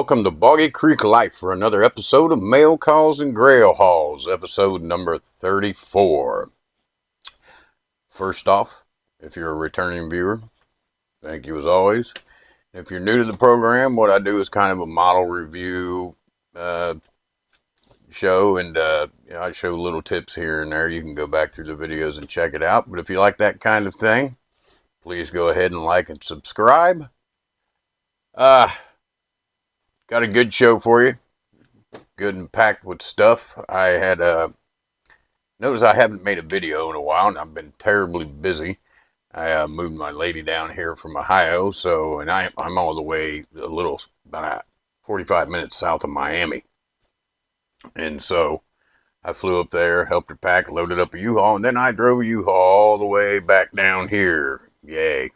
welcome to Boggy Creek Life for another episode of Mail Calls and Grail Halls, episode number 34. First off, if you're a returning viewer, thank you as always. If you're new to the program, what I do is kind of a model review show, and I show little tips here and there. You can go back through the videos and check it out. But if you like that kind of thing, please go ahead and like and subscribe. Got a good show for you. Good and packed with stuff. I had notice I haven't made a video in a while, and I've been terribly busy. I moved my lady down here from Ohio, and I'm all the way about 45 minutes south of Miami. And so I flew up there, helped her pack, loaded up a U-Haul, and then I drove a U-Haul all the way back down here. Yay.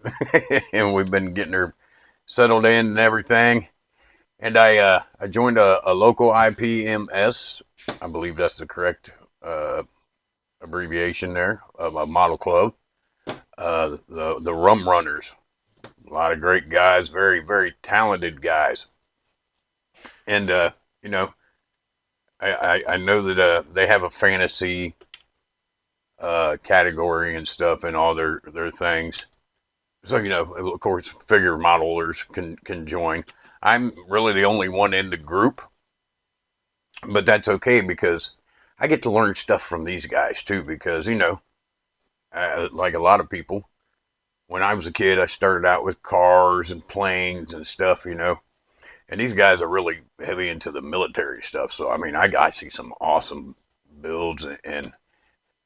And we've been getting her settled in and everything. And I joined a local IPMS. I believe that's the correct abbreviation there, of a model club. The Rum Runners. A lot of great guys, very, very talented guys. And, I know that they have a fantasy category and stuff in all their things. So, of course, figure modelers can join. I'm really the only one in the group, but that's okay because I get to learn stuff from these guys too, because, like a lot of people, when I was a kid, I started out with cars and planes and stuff, and these guys are really heavy into the military stuff. So, I see some awesome builds, and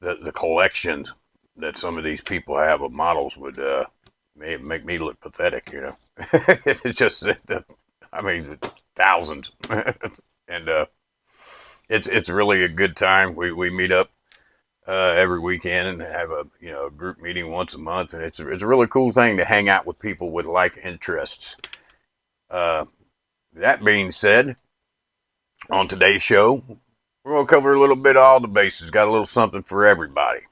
the collections that some of these people have of models would make me look pathetic, It's just thousands. And it's really a good time. We meet up every weekend and have a group meeting once a month, and it's a really cool thing to hang out with people with like interests. That being said, on today's show, we're going to cover a little bit of all the bases. Got a little something for everybody.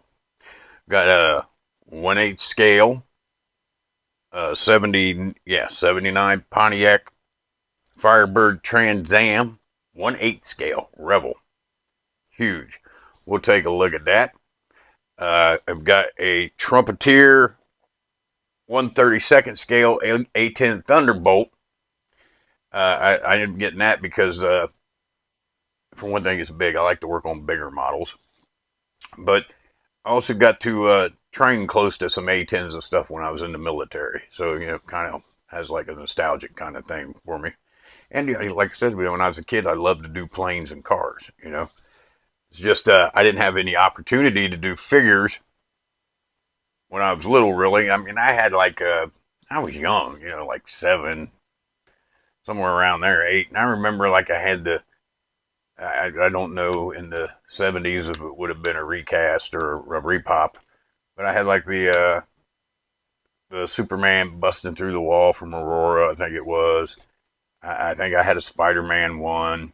Got a 1/8 scale, 79 Pontiac Firebird Trans Am, 1/8 scale Rebel. Huge. We'll take a look at that. I've got a Trumpeteer 1/32 scale A-10A Thunderbolt. I ended up getting that because, for one thing, it's big. I like to work on bigger models. But I also got to train close to some A-10s and stuff when I was in the military. So, kind of has like a nostalgic kind of thing for me. And like I said, when I was a kid, I loved to do planes and cars, It's just I didn't have any opportunity to do figures when I was little, really. I had I was young, like 7, somewhere around there, 8. And I remember I had I don't know in the 70s if it would have been a recast or a repop, but I had the Superman busting through the wall from Aurora, I think it was. I think I had a Spider-Man one,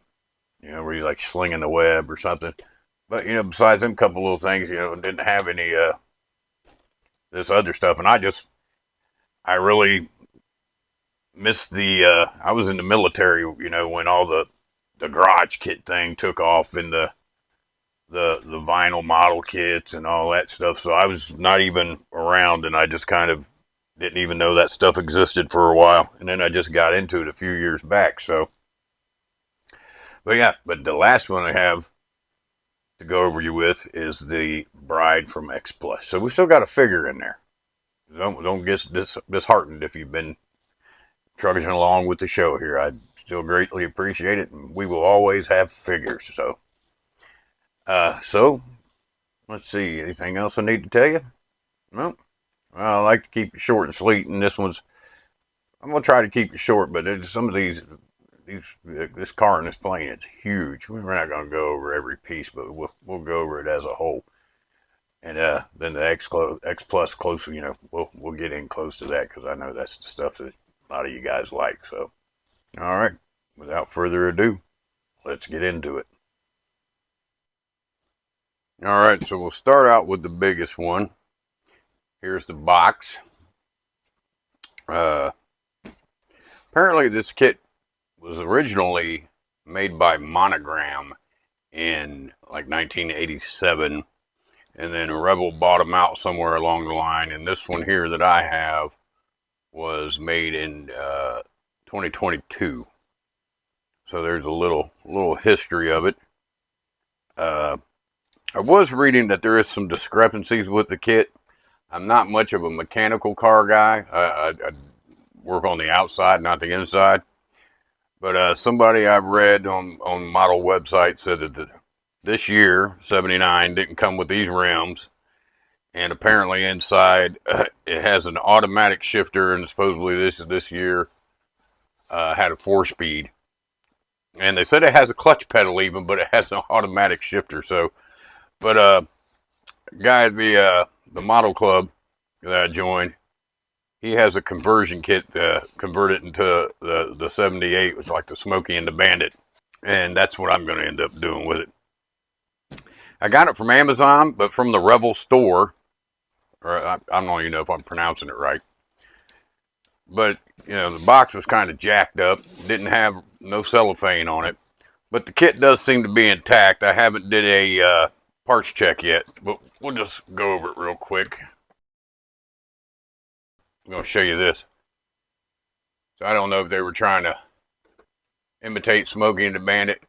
where he's like slinging the web or something. But, besides them couple little things, didn't have any, this other stuff. And I really missed I was in the military, when all the garage kit thing took off in the vinyl model kits and all that stuff. So I was not even around, and I just kind of didn't even know that stuff existed for a while. And then I just got into it a few years back. So, but the last one I have to go over you with is the Bride from X Plus. So we still got a figure in there. Don't get disheartened if you've been trudging along with the show here. I still greatly appreciate it, and we will always have figures. So, let's see. Anything else I need to tell you? No. Well, I like to keep it short and sweet, and I'm gonna try to keep it short. But some of this car and this plane, it's huge. We're not gonna go over every piece, but we'll go over it as a whole. And then the X Plus close, we'll get in close to that, because I know that's the stuff that a lot of you guys like. So, all right. Without further ado, let's get into it. All right, so we'll start out with the biggest one. Here's the box. Apparently this kit was originally made by Monogram in like 1987, and then Rebel bought them out somewhere along the line. And this one here that I have was made in 2022. So there's a little history of it. I was reading that there is some discrepancies with the kit. I'm not much of a mechanical car guy. I work on the outside, not the inside. But somebody I've read on model websites said that this year, 79, didn't come with these rims. And apparently inside, it has an automatic shifter, and supposedly this year had a 4-speed. And they said it has a clutch pedal even, but it has an automatic shifter. So, but guy at the model club that I joined, he has a conversion kit converted into the 78, which is like the Smokey and the Bandit. And that's what I'm going to end up doing with it. I got it from Amazon, but from the Revel store. Or I don't even know if I'm pronouncing it right. But, you know, the box was kind of jacked up. Didn't have no cellophane on it. But the kit does seem to be intact. I haven't did a parts check yet. But we'll just go over it real quick. I'm going to show you this. So I don't know if they were trying to imitate Smokey and the Bandit.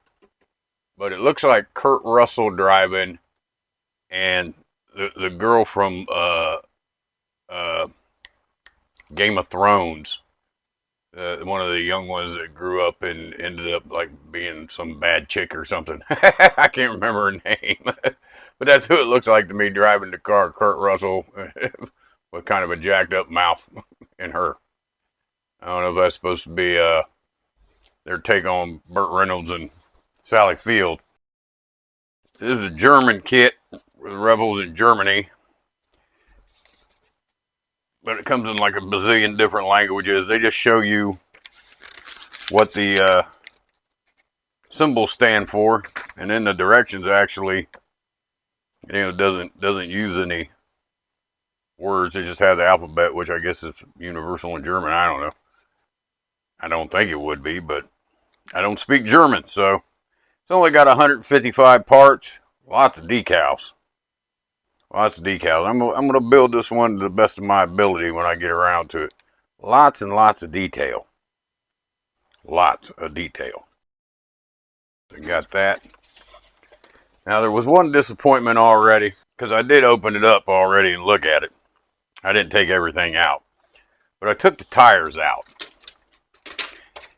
But it looks like Kurt Russell driving. And the girl from Game of Thrones, one of the young ones that grew up and ended up like being some bad chick or something. I can't remember her name, but that's who it looks like to me driving the car. Kurt Russell with kind of a jacked up mouth in her. I don't know if that's supposed to be their take on Burt Reynolds and Sally Field. This is a German kit. The Rebels in Germany, but it comes in like a bazillion different languages. They just show you what the symbols stand for, and then the directions actually, you know, doesn't use any words. They just have the alphabet, which I guess is universal in German. I don't know. I don't think it would be, but I don't speak German, so it's only got 155 parts, lots of decals. Lots of decals. I'm going to build this one to the best of my ability when I get around to it. Lots and lots of detail. Lots of detail. So got that. Now there was one disappointment already, because I did open it up already and look at it. I didn't take everything out. But I took the tires out.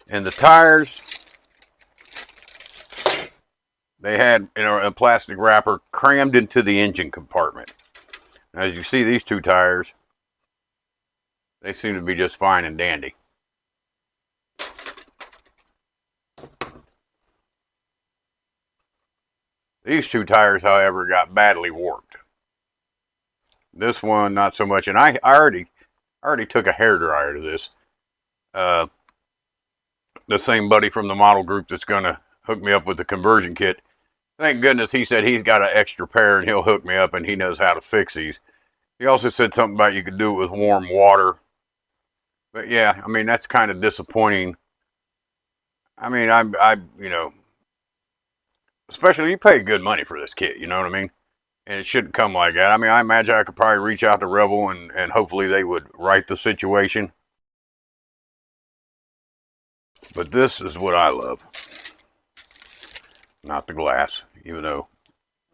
And the tires, they had, you know, a plastic wrapper crammed into the engine compartment. As you see, these two tires, they seem to be just fine and dandy. These two tires, however, got badly warped. This one, not so much. And I already took a hairdryer to this. The same buddy from the model group that's going to hook me up with the conversion kit. Thank goodness he said he's got an extra pair and he'll hook me up and he knows how to fix these. He also said something about you could do it with warm water. But yeah, I mean, that's kind of disappointing. I mean, I you know, especially you pay good money for this kit, you know what I mean? And it shouldn't come like that. I mean, I imagine I could probably reach out to Rebel and hopefully they would right the situation. But this is what I love. Not the glass, even though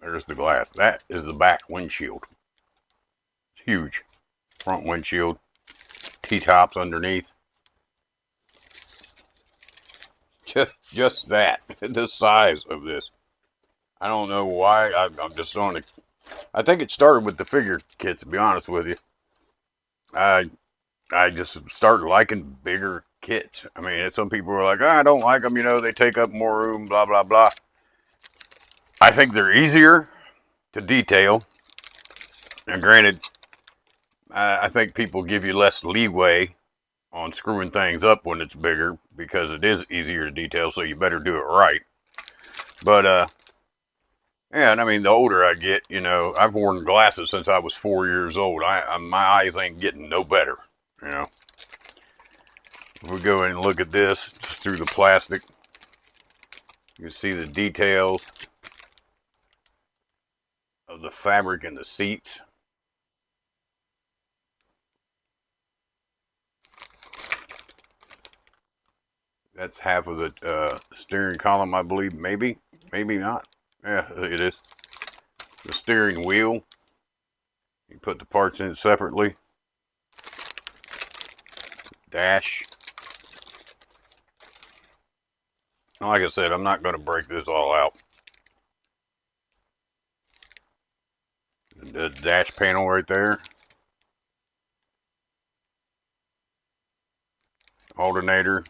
there's the glass. That is the back windshield. It's huge. Front windshield. T-tops underneath. Just that. The size of this. I don't know why. I'm just on it. I think it started with the figure kit, to be honest with you. I just started liking bigger kits. I mean, some people are like, I don't like them, you know, they take up more room, blah, blah, blah. I think they're easier to detail. And granted, I think people give you less leeway on screwing things up when it's bigger because it is easier to detail, so you better do it right. But, yeah, and I mean, the older I get, you know, I've worn glasses since I was 4 years old. My eyes ain't getting no better, you know. If we go in and look at this just through the plastic, you can see the details of the fabric and the seats. That's half of the steering column, I believe. Maybe not. Yeah, it is. The steering wheel. You put the parts in separately. Dash. Like I said, I'm not going to break this all out. The dash panel right there. Alternator.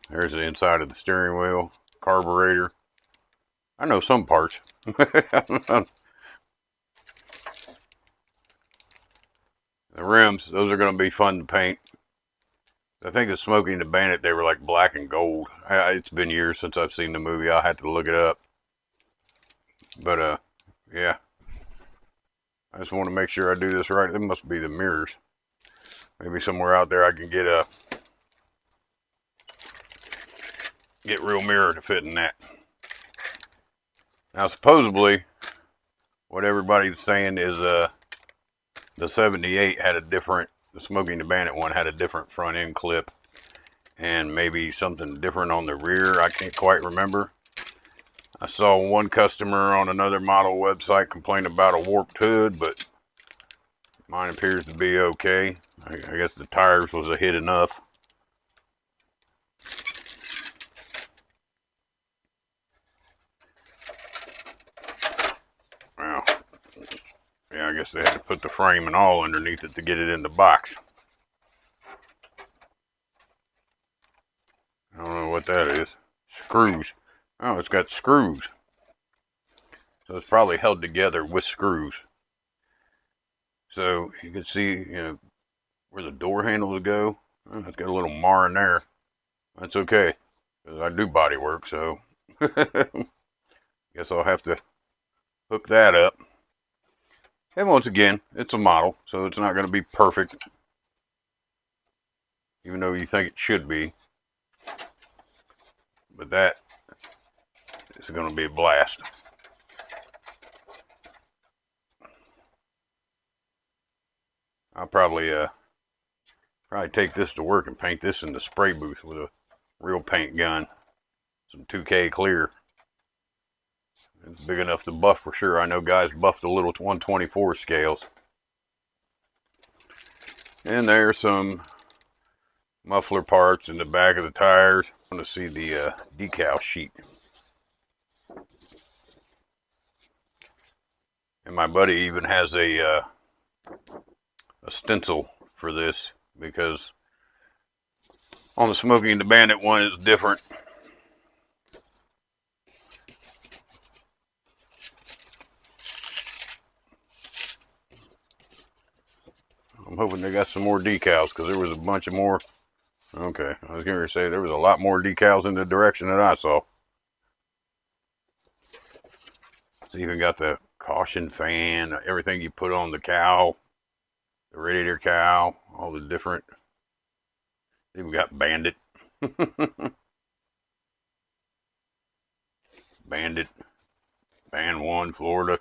There's the inside of the steering wheel. Carburetor. I know some parts. The rims, those are going to be fun to paint. I think the Smokey and the Bandit, they were like black and gold. It's been years since I've seen the movie. I'll have to look it up. But, yeah. I just want to make sure I do this right. It must be the mirrors. Maybe somewhere out there I can get a real mirror to fit in that. Now, supposedly, what everybody's saying is the 78 had a different, the Smokey and the Bandit one had a different front end clip, and maybe something different on the rear. I can't quite remember. I saw one customer on another model website complain about a warped hood, but mine appears to be okay. I guess the tires was a hit enough. Well, yeah, I guess they had to put the frame and all underneath it to get it in the box. I don't know what that is. Screws. Oh, it's got screws. So it's probably held together with screws. So you can see, where the door handles go. Oh, it's got a little mar in there. That's okay, because I do body work, so guess I'll have to hook that up. And once again, it's a model, so it's not going to be perfect, even though you think it should be. But that is going to be a blast. I'll probably take this to work and paint this in the spray booth with a real paint gun. Some 2K clear. It's big enough to buff for sure. I know guys buff the little 124 scales. And there's some muffler parts in the back of the tires. I'm going to see the decal sheet. And my buddy even has a stencil for this, because on the Smokey and the Bandit one it's different. I'm hoping they got some more decals, because there was a bunch of more. Okay, I was going to say there was a lot more decals in the direction that I saw. It's even got the caution fan, everything you put on the cowl, the radiator cowl, all the different. Even got Bandit. Bandit. Band 1, Florida.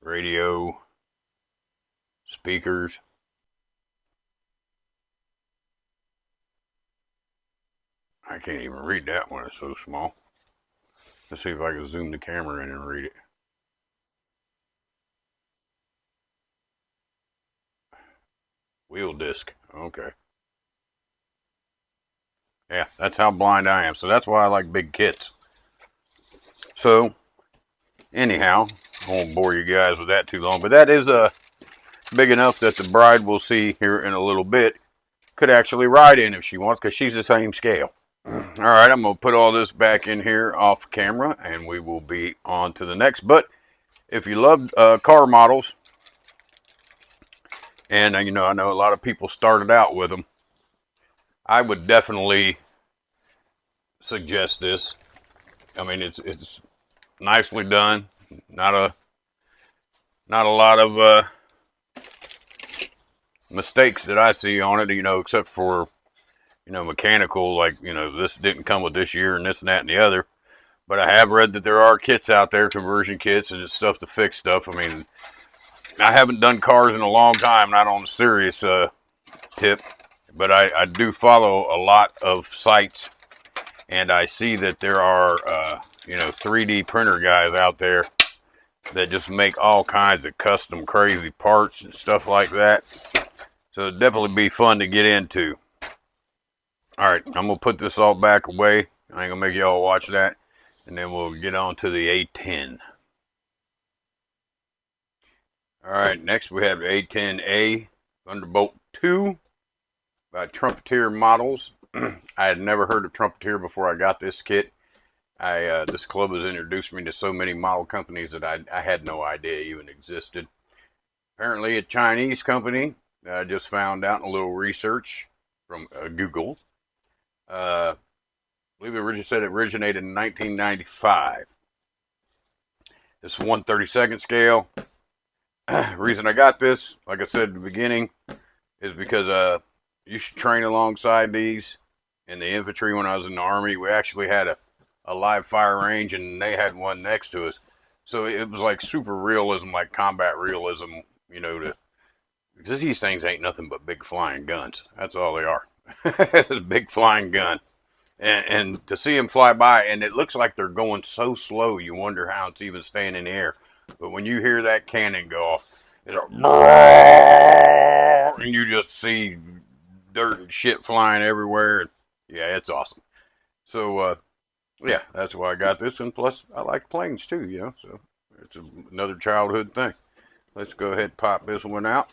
Radio. Speakers. I can't even read that one, it's so small. Let's see if I can zoom the camera in and read it. Wheel disc, okay. Yeah, that's how blind I am, so that's why I like big kits. So, anyhow, I won't bore you guys with that too long, but that is big enough that the bride will see here in a little bit could actually ride in if she wants, because she's the same scale. Alright, I'm going to put all this back in here off camera, and we will be on to the next. But if you love car models, and I know a lot of people started out with them, I would definitely suggest this. I mean, it's nicely done. Not a lot of mistakes that I see on it, you know, except for, you know, mechanical, like, you know, this didn't come with this year and this and that and the other. But I have read that there are kits out there, conversion kits and stuff to fix stuff. I mean, I haven't done cars in a long time, not on a serious tip, but I do follow a lot of sites, and I see that there are, you know, 3D printer guys out there that just make all kinds of custom crazy parts and stuff like that. So it'd definitely be fun to get into. All right, I'm going to put this all back away. I ain't going to make y'all watch that. And then we'll get on to the A-10. All right, next we have the A-10A Thunderbolt 2 by Trumpeteer Models. I had never heard of Trumpeteer before I got this kit. This club has introduced me to so many model companies that I had no idea even existed. Apparently a Chinese company. I just found out in a little research from Google. I believe it said it originated in 1995. This is 1/32 scale. Reason I got this, like I said at the beginning, is because you should train alongside these. In the infantry when I was in the Army, we actually had a live fire range, and they had one next to us. So it was like super realism, like combat realism, you know, because these things ain't nothing but big flying guns. That's all they are. A big flying gun. And to see them fly by, and it looks like they're going so slow, you wonder how it's even staying in the air. But when you hear that cannon go off, it's and you just see dirt and shit flying everywhere. Yeah, it's awesome. So, yeah, that's why I got this. And plus, I like planes too, you know. So it's another childhood thing. Let's go ahead and pop this one out.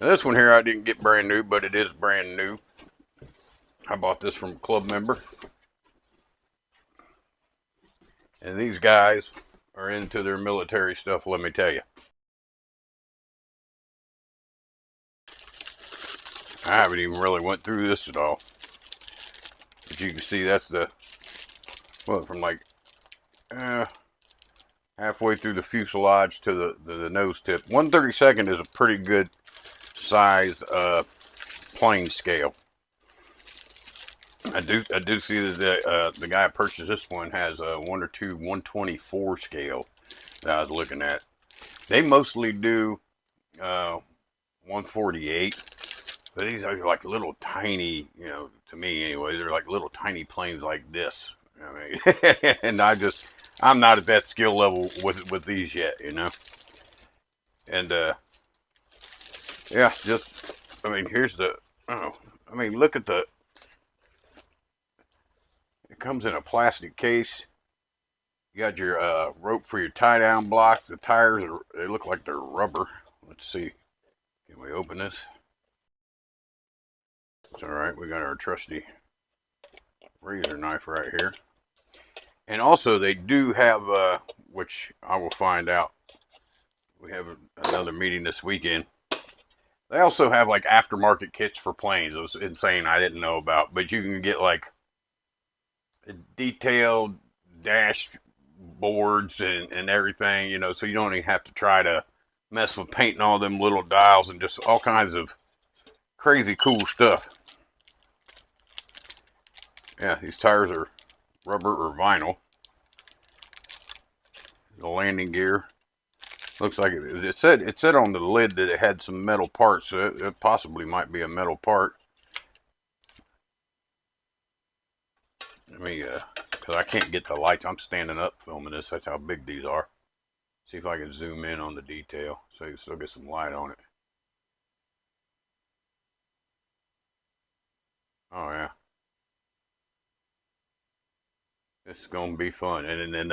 Now, this one here I didn't get brand new, but it is brand new. I bought this from a club member. And these guys are into their military stuff, let me tell you. I haven't even really went through this at all. But you can see that's the, well, from like halfway through the fuselage to the nose tip. 1/32 is a pretty good size plane scale. I do see that the guy who purchased this one has a 1 or 2 1/24 scale that I was looking at. They mostly do 1/48, but these are like little tiny, you know, to me anyway, they're like little tiny planes like this. I mean, and I'm not at that skill level with these yet, you know. And yeah, just, I mean, here's the, oh, I mean, look at the, it comes in a plastic case. You got your rope for your tie down block. The tires they look like they're rubber. Let's see. Can we open this? It's all right. We got our trusty razor knife right here. And also they do have, which I will find out. We have another meeting this weekend. They also have like aftermarket kits for planes. It was insane. I didn't know about, but you can get like a detailed dash boards and everything, you know, so you don't even have to try to mess with painting all them little dials and just all kinds of crazy cool stuff. Yeah, these tires are rubber or vinyl. The landing gear looks like it said on the lid that it had some metal parts, so it possibly might be a metal part. Let me because I can't get the lights. I'm standing up filming this. That's how big these are. See if I can zoom in on the detail so you still get some light on it. Oh yeah, it's gonna be fun. And then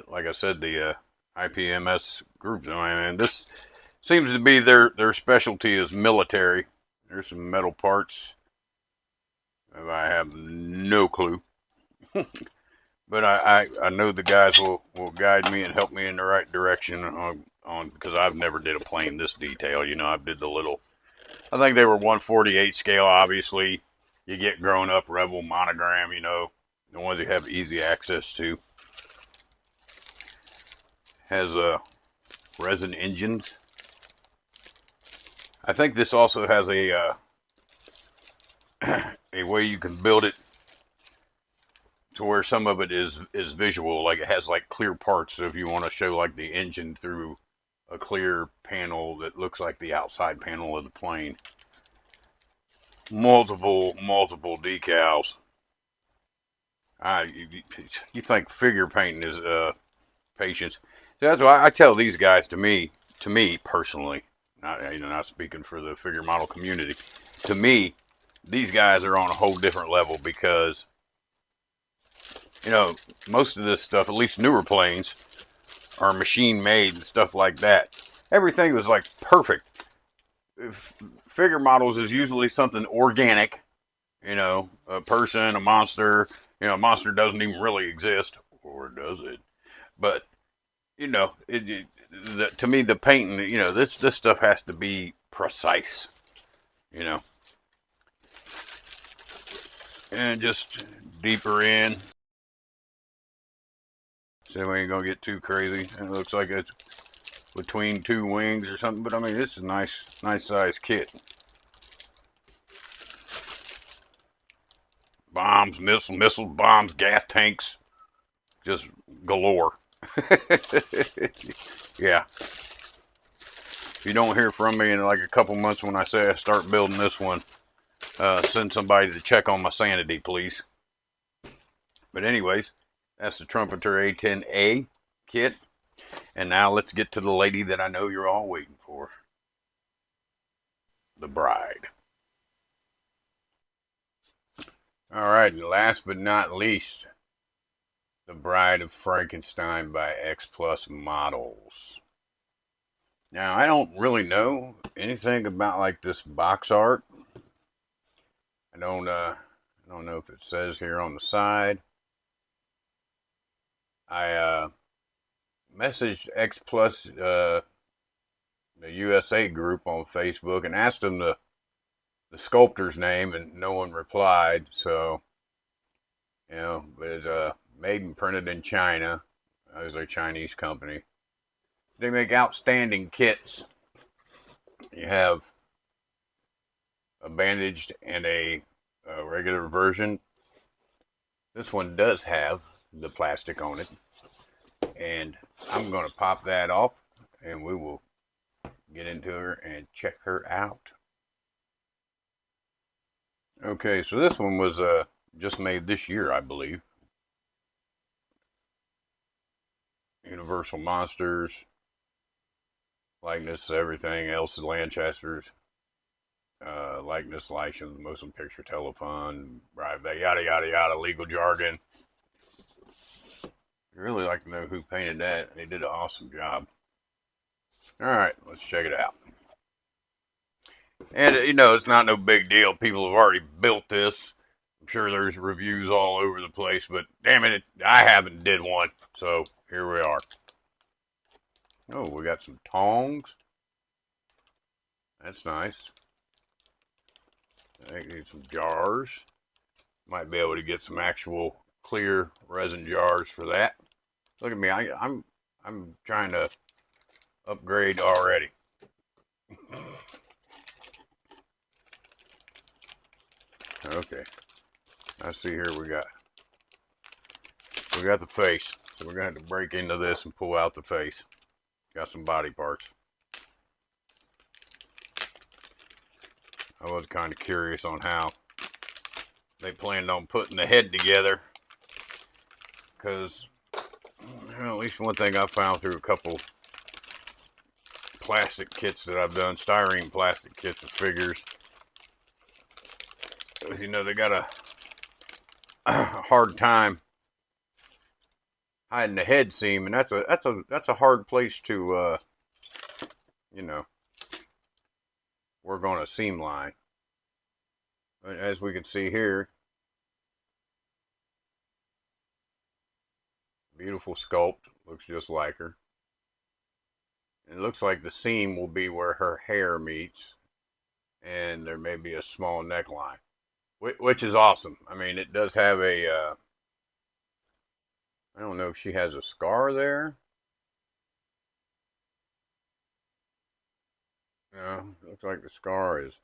like I said, the IPMS groups. I mean, this seems to be their specialty is military. There's some metal parts. I have no clue. But I know the guys will guide me and help me in the right direction on because I've never did a plane this detail. You know, I did the little, I think they were 1/48 scale. Obviously, you get grown up Rebel monogram. You know, the ones you have easy access to. Has resin engines. I think this also has a a way you can build it to where some of it is visual, like it has like clear parts. So if you want to show like the engine through a clear panel that looks like the outside panel of the plane, multiple decals. You think figure painting is patience? That's why I tell these guys. To me personally, not speaking for the figure model community. To me, these guys are on a whole different level because most of this stuff, at least newer planes, are machine made and stuff like that. Everything was like perfect. Figure models is usually something organic. A person, a monster. A monster doesn't even really exist, or does it? But to me, the painting, this stuff has to be precise. You know, and just deeper in. So we ain't gonna get too crazy. It looks like it's between two wings or something. But I mean, this is a nice size kit. Bombs, missiles, bombs, gas tanks, just galore. Yeah. If you don't hear from me in like a couple months when I say I start building this one, send somebody to check on my sanity, please. But anyways, that's the Trumpeter A-10A kit. And now let's get to the lady that I know you're all waiting for. The bride. All right, and last but not least, The Bride of Frankenstein by X Plus Models. Now, I don't really know anything about like this box art. I don't know if it says here on the side. I messaged X Plus the USA group on Facebook and asked them the sculptor's name, and no one replied. So, it's made and printed in China. It was a Chinese company. They make outstanding kits. You have a bandaged and a regular version. This one does have the plastic on it. And I'm going to pop that off and we will get into her and check her out. Okay, so this one was just made this year, I believe. Universal Monsters, likeness, everything else is Lanchesters, likeness, license, motion picture, telephone, right, yada yada yada, legal jargon. I'd really like to know who painted that. They did an awesome job. All right, let's check it out. And it's not no big deal. People have already built this. I'm sure there's reviews all over the place, but damn it, I haven't did one. So here we are. Oh, we got some tongs. That's nice. I need some jars. Might be able to get some actual clear resin jars for that. Look at me. I'm trying to upgrade already. Okay. I see here we got the face. So we're gonna have to break into this and pull out the face. Got some body parts. I was kind of curious on how they planned on putting the head together, because at least one thing I found through a couple plastic kits that I've done, styrene plastic kits of figures, is they got a hard time hiding the head seam, and that's a hard place to work on a seam line. But as we can see here, beautiful sculpt, looks just like her. It looks like the seam will be where her hair meets, and there may be a small neckline, which is awesome. I mean, it does have a I don't know if she has a scar there. Looks like the scar is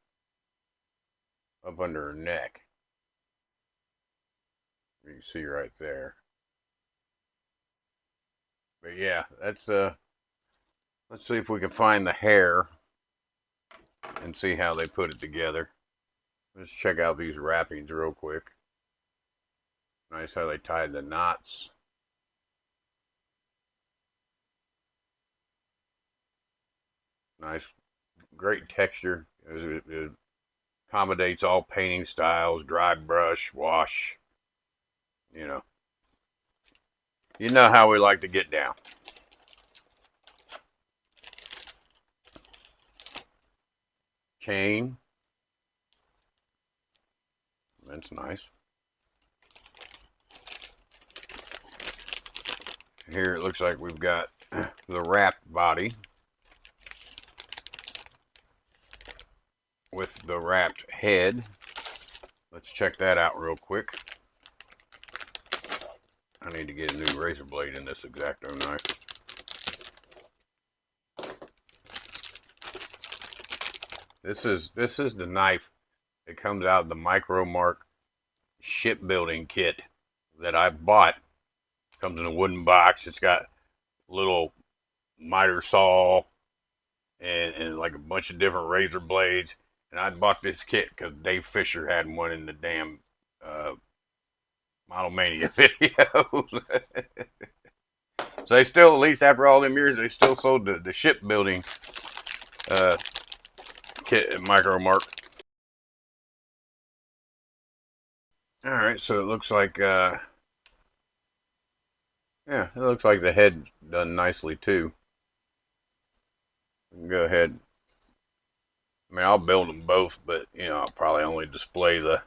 up under her neck. You can see right there. But yeah, that's let's see if we can find the hair and see how they put it together. Let's check out these wrappings real quick. Nice how they tied the knots. Nice, great texture. It accommodates all painting styles, dry brush, wash. You know, you know how we like to get down. Chain. That's nice. Here it looks like we've got the wrapped body with the wrapped head. Let's check that out real quick. I need to get a new razor blade in this X-Acto knife. This is the knife that comes out of the Micro Mark shipbuilding kit that I bought. Comes in a wooden box. It's got a little miter saw and like a bunch of different razor blades. And I bought this kit because Dave Fisher had one in the damn Model Mania videos. So they still, at least after all them years, they still sold the shipbuilding kit at Micro Mark. All right, so it looks like, yeah, it looks like the head done nicely too. We can go ahead. I mean, I'll build them both, but you know, I'll probably only display the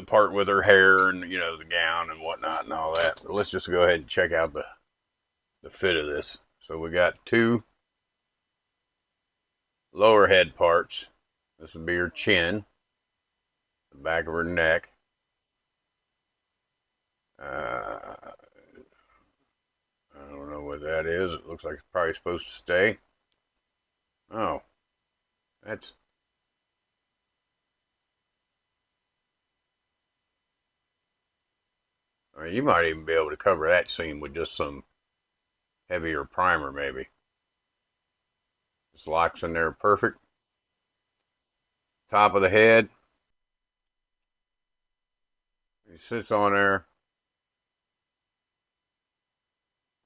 part with her hair and you know the gown and whatnot and all that. But let's just go ahead and check out the fit of this. So we got two lower head parts. This would be her chin, the back of her neck. I don't know what that is. It looks like it's probably supposed to stay. Oh, that's. I mean, you might even be able to cover that seam with just some heavier primer, maybe. This locks in there perfect. Top of the head. He sits on there.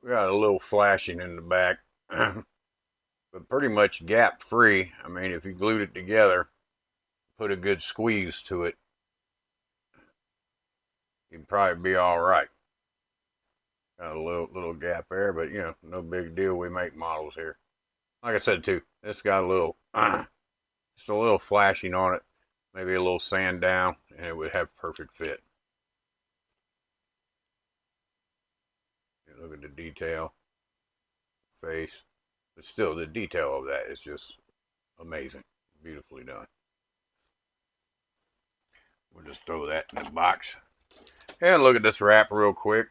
We got a little flashing in the back, but pretty much gap free. I mean, if you glued it together, put a good squeeze to it, you'd probably be all right. Got a little gap there, but you know, no big deal. We make models here. Like I said too, it's got a little, just a little flashing on it, maybe a little sand down, and it would have perfect fit. Look at the detail, face, but still the detail of that is just amazing, beautifully done. We'll just throw that in the box. And look at this wrap real quick.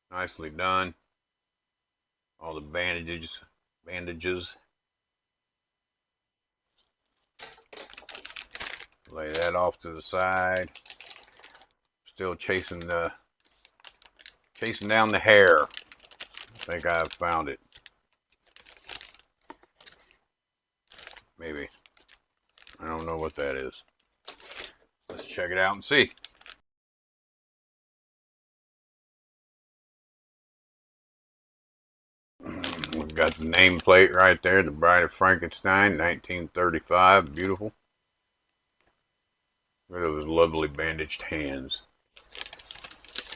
Nicely done. All the bandages. Lay that off to the side. Still chasing down the hair. I think I've found it. Maybe. I don't know what that is. Let's check it out and see. We've got the nameplate right there, The Bride of Frankenstein, 1935. Beautiful. Look at those lovely bandaged hands.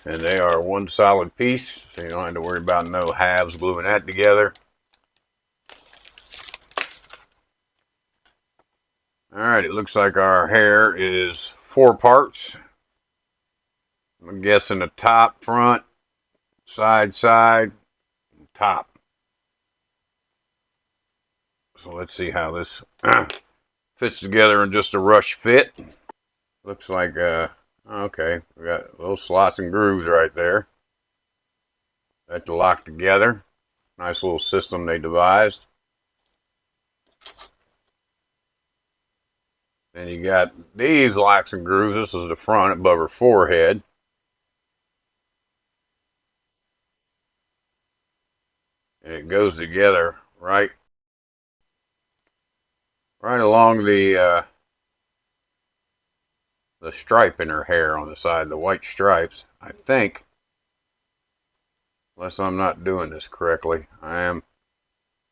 And they are one solid piece, so you don't have to worry about no halves gluing that together. Alright, it looks like our hair is 4 parts. I'm guessing the top, front, side, top. So let's see how this fits together in just a rush fit. Looks like Okay, we got little slots and grooves right there that to lock together. Nice little system they devised. Then you got these locks and grooves. This is the front above her forehead. And it goes together right along the stripe in her hair on the side, the white stripes. I think, unless I'm not doing this correctly, I am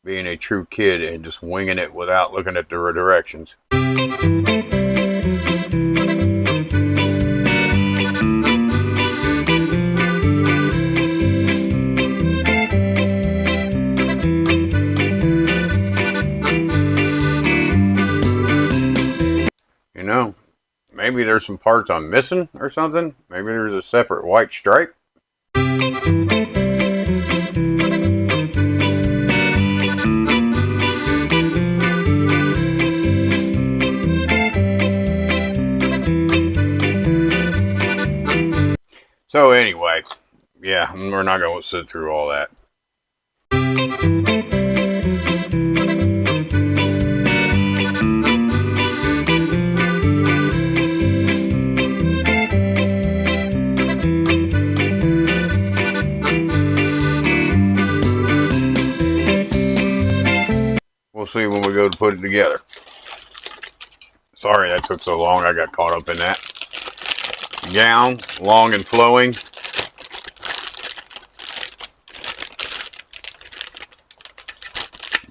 being a true kid and just winging it without looking at the directions. You know, maybe there's some parts I'm missing or something. Maybe there's a separate white stripe. So anyway, yeah, we're not going to sit through all that. We'll see when we go to put it together. Sorry that took so long. I got caught up in that. Gown, long and flowing.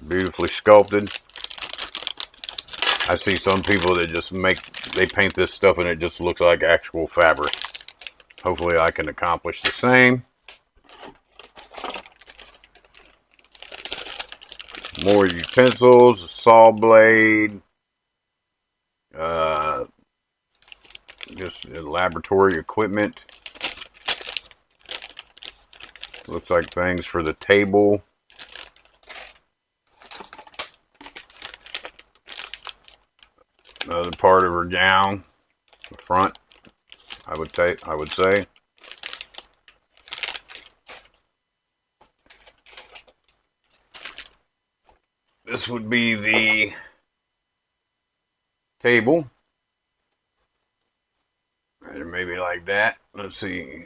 Beautifully sculpted. I see some people that just they paint this stuff and it just looks like actual fabric. Hopefully I can accomplish the same. More utensils, a saw blade, just laboratory equipment. Looks like things for the table. Another part of her gown, the front, I would say. This would be the table. And maybe like that. Let's see.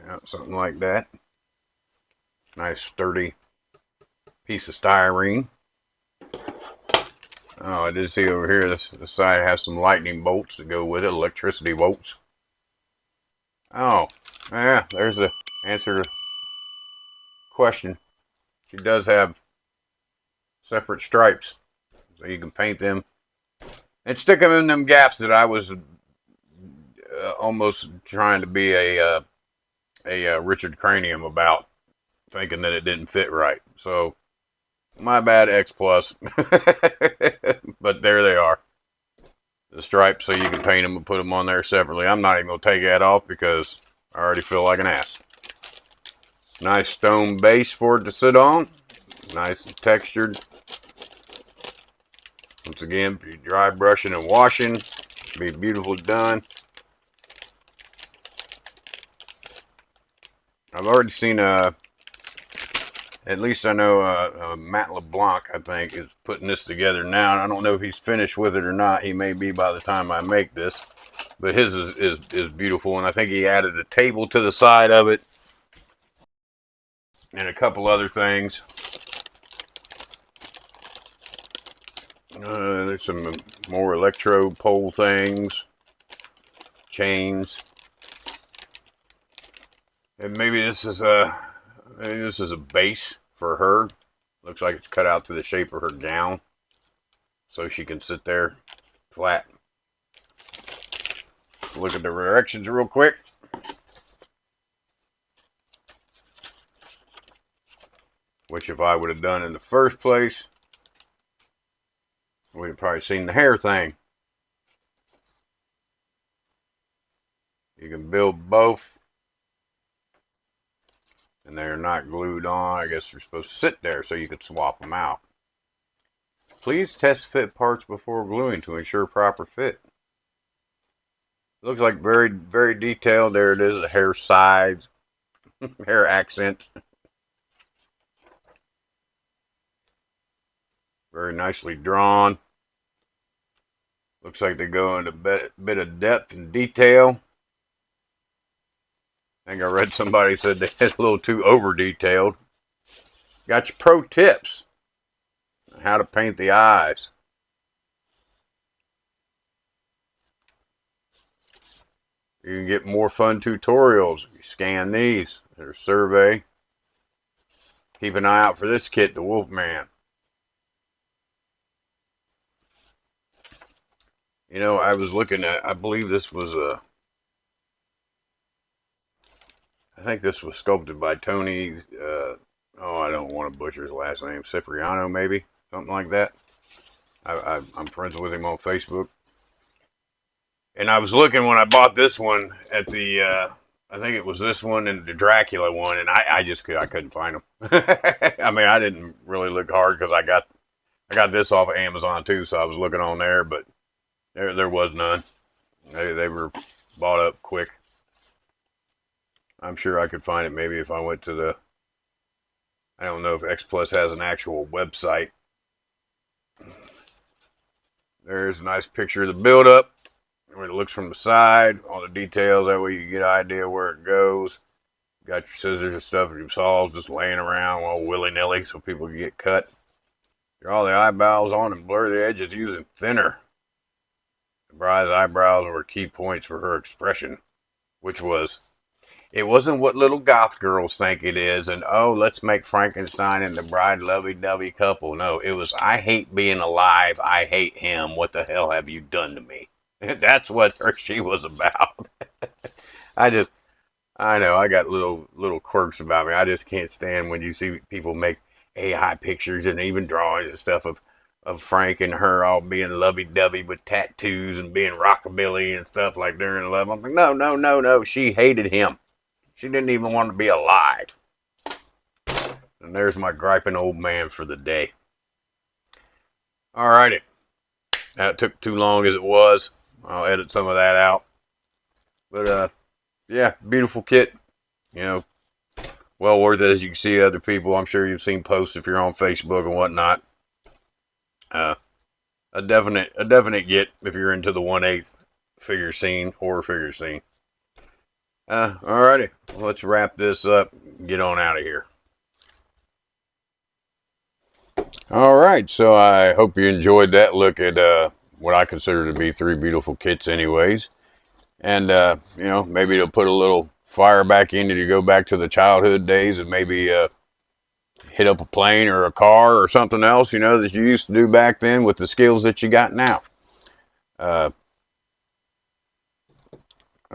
Yeah, something like that. Nice sturdy piece of styrene. Oh, I did see over here the side has some lightning bolts to go with it, electricity bolts. Oh, yeah, there's the answer to the question. She does have separate stripes, so you can paint them and stick them in them gaps that I was almost trying to be a Richard Cranium about, thinking that it didn't fit right. So my bad, X plus. But there they are, the stripes, so you can paint them and put them on there separately. I'm not even gonna take that off because I already feel like an ass. Nice stone base for it to sit on. Nice and textured. Once again, if you dry brushing and washing, be beautifully done. I've already seen at least I know Matt LeBlanc, I think, is putting this together now. I don't know if he's finished with it or not. He may be by the time I make this. But his is beautiful, and I think he added a table to the side of it and a couple other things. There's some more electro pole things, chains, and maybe this is a base for her. Looks like it's cut out to the shape of her gown, so she can sit there flat. Look at the directions real quick. Which, if I would have done in the first place, we'd have probably seen the hair thing. You can build both, and they're not glued on. I guess they're supposed to sit there so you can swap them out. Please test fit parts before gluing to ensure proper fit. Looks like very, very detailed. There it is, the hair sides, hair accent. Very nicely drawn. Looks like they go into a bit of depth and detail. I think I read somebody said they had a little too over detailed. Got your pro tips. How to paint the eyes. You can get more fun tutorials. You scan these. There's a survey. Keep an eye out for this kit, the Wolfman. You know, I was looking at, I believe this was I think this was sculpted by Tony, I don't want to butcher his last name, Cipriano maybe, something like that. I'm friends with him on Facebook. And I was looking when I bought this one at the, I think it was this one and the Dracula one, and I couldn't find them. I mean, I didn't really look hard because I got this off of Amazon too, so I was looking on there, but there was none. They were bought up quick. I'm sure I could find it maybe if I went to the, I don't know if X Plus has an actual website. There's a nice picture of the build-up. Where it looks from the side, all the details, that way you get an idea where it goes. Got your scissors and stuff and your saws just laying around all willy-nilly so people can get cut. Draw all the eyeballs on and blur the edges using thinner. The bride's eyebrows were key points for her expression, which was, it wasn't what little goth girls think it is, and oh, let's make Frankenstein and the bride lovey-dovey couple. No, it was, I hate being alive, I hate him, what the hell have you done to me? That's what she was about. I know, I got little quirks about me. I just can't stand when you see people make AI pictures and even drawings and stuff of Frank and her all being lovey-dovey with tattoos and being rockabilly and stuff like they're in love. I'm like, no. She hated him. She didn't even want to be alive. And there's my griping old man for the day. Alrighty. That took too long as it was. I'll edit some of that out. But, yeah, beautiful kit. You know, well worth it, as you can see other people. I'm sure you've seen posts if you're on Facebook and whatnot. A definite get if you're into the 1/8 figure scene, horror figure scene. Alrighty. Well, let's wrap this up and get on out of here. Alright, so I hope you enjoyed that look at, what I consider to be 3 beautiful kits anyways. And, you know, maybe it'll put a little fire back in you to go back to the childhood days and maybe hit up a plane or a car or something else, you know, that you used to do back then with the skills that you got now. Let's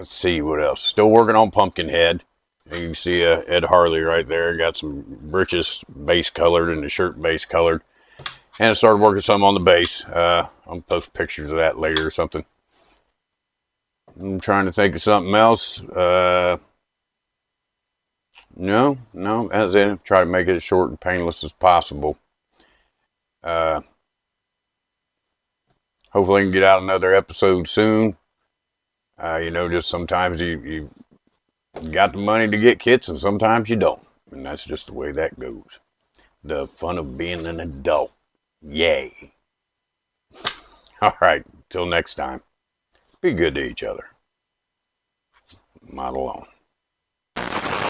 see what else. Still working on Pumpkinhead. You can see Ed Harley right there. Got some breeches base colored and the shirt base colored. And I started working some on the base. I'll post pictures of that later or something. I'm trying to think of something else. No, that's it. Try to make it as short and painless as possible. Hopefully I can get out another episode soon. You know, just sometimes you got the money to get kits and sometimes you don't. And that's just the way that goes. The fun of being an adult. Yay. Alright, till next time. Be good to each other. Model on.